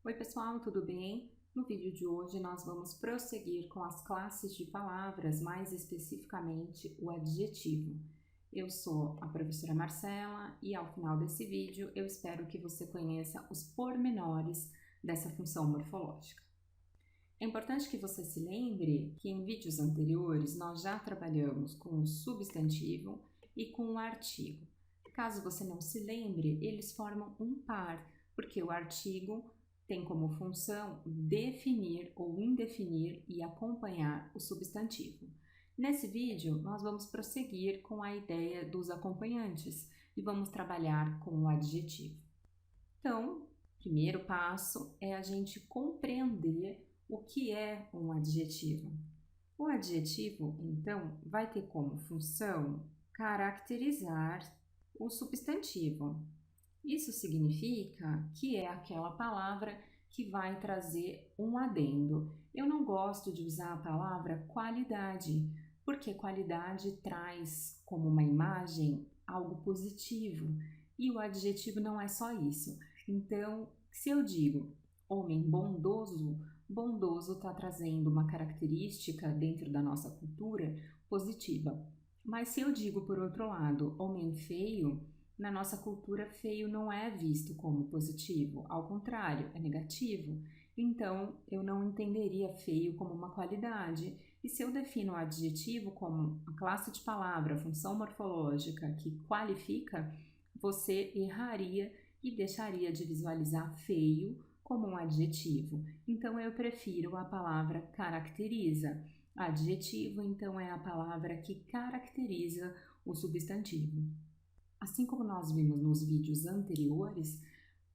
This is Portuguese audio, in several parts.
Oi pessoal, tudo bem? No vídeo de hoje nós vamos prosseguir com as classes de palavras, mais especificamente o adjetivo. Eu sou a professora Marcela e ao final desse vídeo eu espero que você conheça os pormenores dessa função morfológica. É importante que você se lembre que em vídeos anteriores nós já trabalhamos com o substantivo e com o artigo. Caso você não se lembre, eles formam um par, porque o artigo tem como função definir ou indefinir e acompanhar o substantivo. Nesse vídeo, nós vamos prosseguir com a ideia dos acompanhantes e vamos trabalhar com o adjetivo. Então, o primeiro passo é a gente compreender o que é um adjetivo. O adjetivo, então, vai ter como função caracterizar o substantivo. Isso significa que é aquela palavra que vai trazer um adendo. Eu não gosto de usar a palavra qualidade, porque qualidade traz como uma imagem algo positivo, e o adjetivo não é só isso. Então, se eu digo homem bondoso, bondoso está trazendo uma característica dentro da nossa cultura positiva. Mas se eu digo, por outro lado, homem feio, na nossa cultura, feio não é visto como positivo, ao contrário, é negativo. Então, eu não entenderia feio como uma qualidade. E se eu defino o adjetivo como a classe de palavra, a função morfológica que qualifica, você erraria e deixaria de visualizar feio como um adjetivo. Então, eu prefiro a palavra caracteriza. Adjetivo, então, é a palavra que caracteriza o substantivo. Assim como nós vimos nos vídeos anteriores,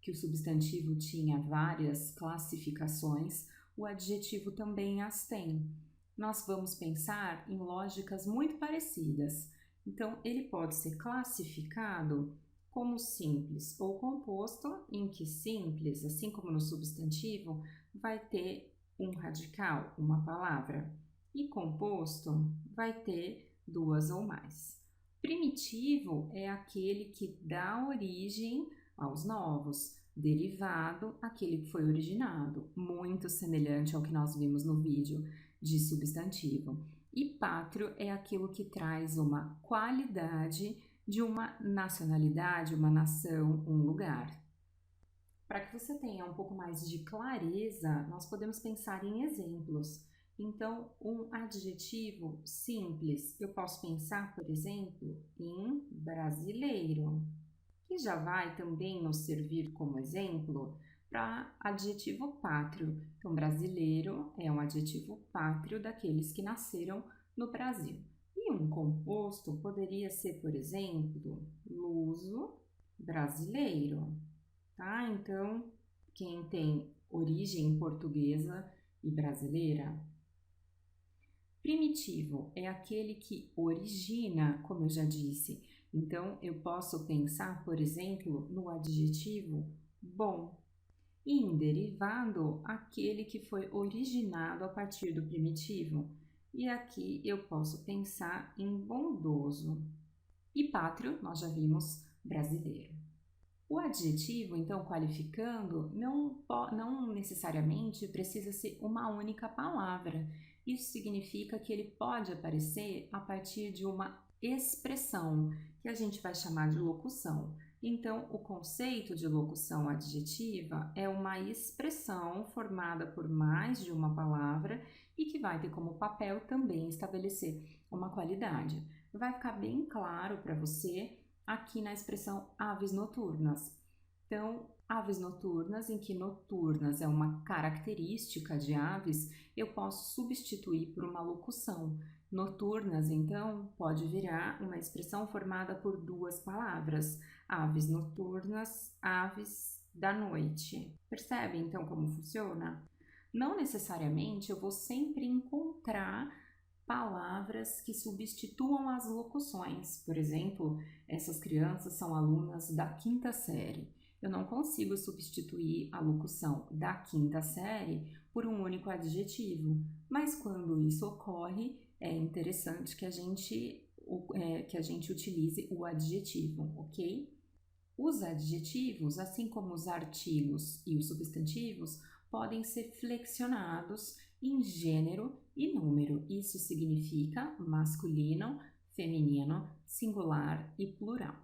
que o substantivo tinha várias classificações, o adjetivo também as tem. Nós vamos pensar em lógicas muito parecidas. Então, ele pode ser classificado como simples ou composto, em que simples, assim como no substantivo, vai ter um radical, uma palavra, e composto vai ter duas ou mais. Primitivo é aquele que dá origem aos novos, derivado, aquele que foi originado, muito semelhante ao que nós vimos no vídeo de substantivo. E pátrio é aquilo que traz uma qualidade de uma nacionalidade, uma nação, um lugar. Para que você tenha um pouco mais de clareza, nós podemos pensar em exemplos. Então, um adjetivo simples, eu posso pensar, por exemplo, em brasileiro, que já vai também nos servir como exemplo para adjetivo pátrio. Então, brasileiro é um adjetivo pátrio daqueles que nasceram no Brasil. E um composto poderia ser, por exemplo, luso brasileiro, tá? Então, quem tem origem portuguesa e brasileira. Primitivo é aquele que origina, como eu já disse. Então, eu posso pensar, por exemplo, no adjetivo bom. E em derivado, aquele que foi originado a partir do primitivo. E aqui eu posso pensar em bondoso. E pátrio, nós já vimos brasileiro. O adjetivo, então, qualificando, não necessariamente precisa ser uma única palavra. Isso significa que ele pode aparecer a partir de uma expressão, que a gente vai chamar de locução. Então, o conceito de locução adjetiva é uma expressão formada por mais de uma palavra e que vai ter como papel também estabelecer uma qualidade. Vai ficar bem claro para você aqui na expressão aves noturnas. Então, aves noturnas, em que noturnas é uma característica de aves, eu posso substituir por uma locução. Noturnas, então, pode virar uma expressão formada por duas palavras. Aves noturnas, aves da noite. Percebe, então, como funciona? Não necessariamente eu vou sempre encontrar palavras que substituam as locuções. Por exemplo, essas crianças são alunas da quinta série. Eu não consigo substituir a locução da quinta série por um único adjetivo, mas quando isso ocorre, é interessante que a gente utilize o adjetivo, ok? Os adjetivos, assim como os artigos e os substantivos, podem ser flexionados em gênero e número. Isso significa masculino, feminino, singular e plural.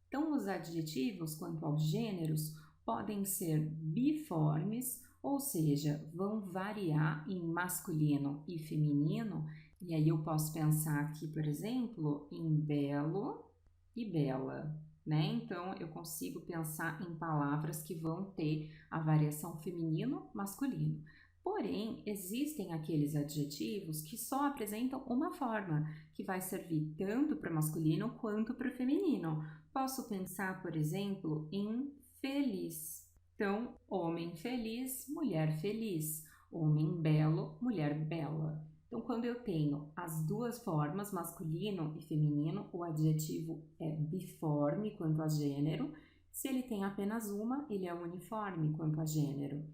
Então, os adjetivos, quanto aos gêneros, podem ser biformes, ou seja, vão variar em masculino e feminino. E aí eu posso pensar aqui, por exemplo, em belo e bela, né? Então, eu consigo pensar em palavras que vão ter a variação feminino-masculino. Porém, existem aqueles adjetivos que só apresentam uma forma, que vai servir tanto para o masculino quanto para o feminino. Posso pensar, por exemplo, em feliz. Então, homem feliz, mulher feliz. Homem belo, mulher bela. Então, quando eu tenho as duas formas, masculino e feminino, o adjetivo é biforme quanto a gênero. Se ele tem apenas uma, ele é uniforme quanto a gênero.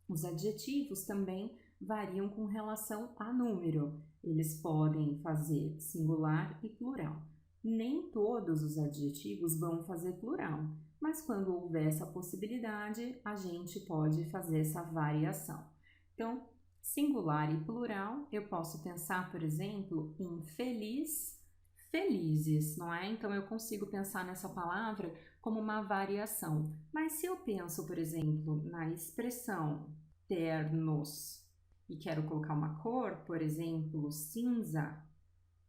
Os adjetivos também variam com relação a número. Eles podem fazer singular e plural. Nem todos os adjetivos vão fazer plural, mas quando houver essa possibilidade, a gente pode fazer essa variação. Então, singular e plural, eu posso pensar, por exemplo, em feliz, felizes, não é? Então, eu consigo pensar nessa palavra como uma variação. Mas se eu penso, por exemplo, na expressão ternos e quero colocar uma cor, por exemplo, cinza,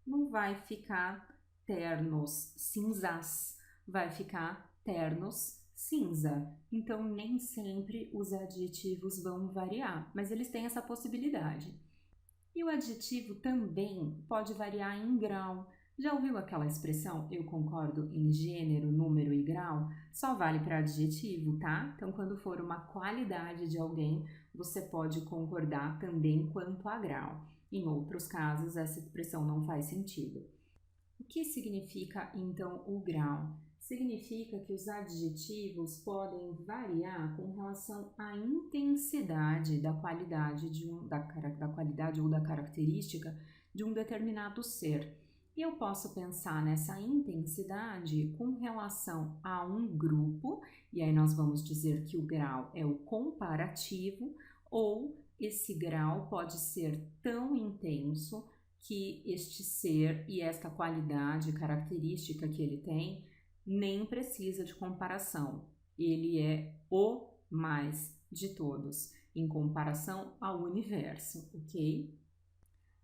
não vai ficar ternos cinzas, vai ficar ternos cinza. Então, nem sempre os adjetivos vão variar, mas eles têm essa possibilidade. E o adjetivo também pode variar em grau. Já ouviu aquela expressão, eu concordo em gênero, número e grau? Só vale para adjetivo, tá? Então, quando for uma qualidade de alguém, você pode concordar também quanto a grau. Em outros casos, essa expressão não faz sentido. O que significa, então, o grau? Significa que os adjetivos podem variar com relação à intensidade da qualidade da qualidade ou da característica de um determinado ser. E eu posso pensar nessa intensidade com relação a um grupo, e aí nós vamos dizer que o grau é o comparativo, ou esse grau pode ser tão intenso que este ser e esta qualidade característica que ele tem nem precisa de comparação. Ele é o mais de todos, em comparação ao universo, ok?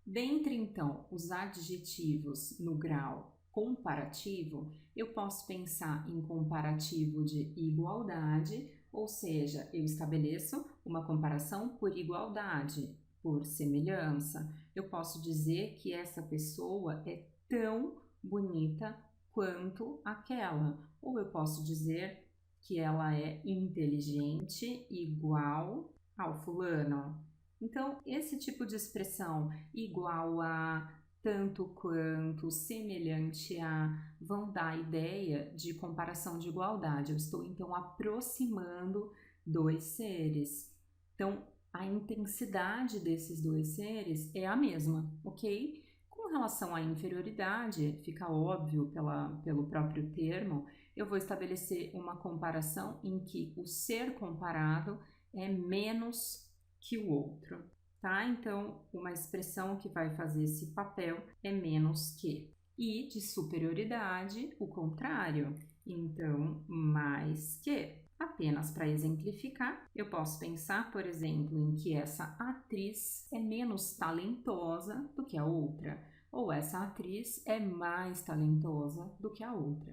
Dentre, então, os adjetivos no grau comparativo, eu posso pensar em comparativo de igualdade, ou seja, eu estabeleço uma comparação por igualdade, por semelhança. Eu posso dizer que essa pessoa é tão bonita quanto aquela, ou eu posso dizer que ela é inteligente igual ao fulano. Então, esse tipo de expressão igual a, tanto quanto, semelhante a, vão dar a ideia de comparação de igualdade. Eu estou, então, aproximando dois seres. Então, a intensidade desses dois seres é a mesma, ok? Com relação à inferioridade, fica óbvio pelo próprio termo, eu vou estabelecer uma comparação em que o ser comparado é menos que o outro, tá? Então, uma expressão que vai fazer esse papel é menos que. E de superioridade, o contrário. Então, mais que. Apenas para exemplificar, eu posso pensar, por exemplo, em que essa atriz é menos talentosa do que a outra, ou essa atriz é mais talentosa do que a outra.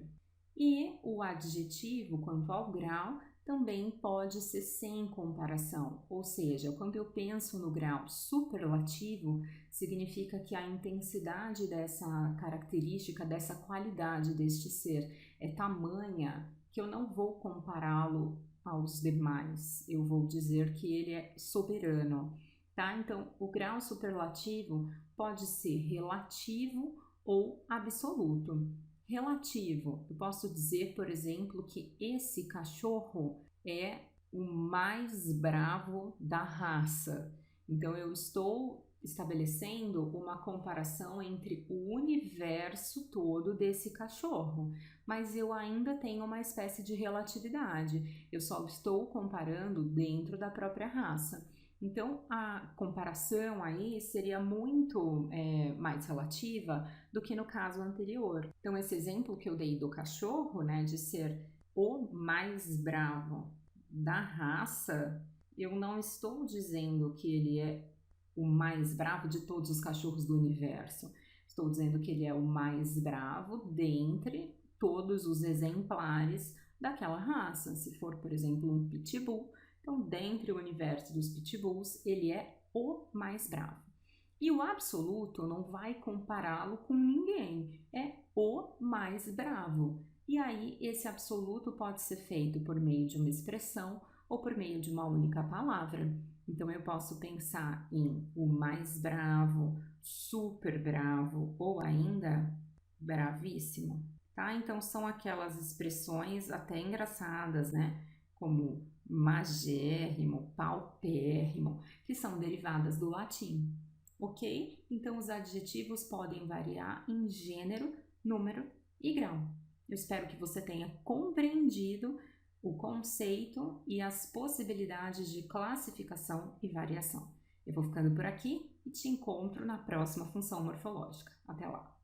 E o adjetivo, quanto ao grau, também pode ser sem comparação, ou seja, quando eu penso no grau superlativo, significa que a intensidade dessa característica, dessa qualidade deste ser é tamanha que eu não vou compará-lo aos demais, eu vou dizer que ele é soberano, tá? Então, o grau superlativo pode ser relativo ou absoluto. Relativo, eu posso dizer, por exemplo, que esse cachorro é o mais bravo da raça. Então, eu estou estabelecendo uma comparação entre o universo todo desse cachorro, mas eu ainda tenho uma espécie de relatividade. Eu só estou comparando dentro da própria raça. Então, a comparação aí seria muito mais relativa do que no caso anterior. Então, esse exemplo que eu dei do cachorro, né, de ser o mais bravo da raça, eu não estou dizendo que ele é o mais bravo de todos os cachorros do universo. Estou dizendo que ele é o mais bravo dentre todos os exemplares daquela raça. Se for, por exemplo, um pitbull, então, dentre o universo dos pitbulls, ele é o mais bravo. E o absoluto não vai compará-lo com ninguém, é o mais bravo. E aí, esse absoluto pode ser feito por meio de uma expressão ou por meio de uma única palavra. Então, eu posso pensar em o mais bravo, super bravo ou ainda bravíssimo, tá? Então, são aquelas expressões até engraçadas, né? Como magérrimo, paupérrimo, que são derivadas do latim, ok? Então, os adjetivos podem variar em gênero, número e grau. Eu espero que você tenha compreendido o conceito e as possibilidades de classificação e variação. Eu vou ficando por aqui e te encontro na próxima função morfológica. Até lá!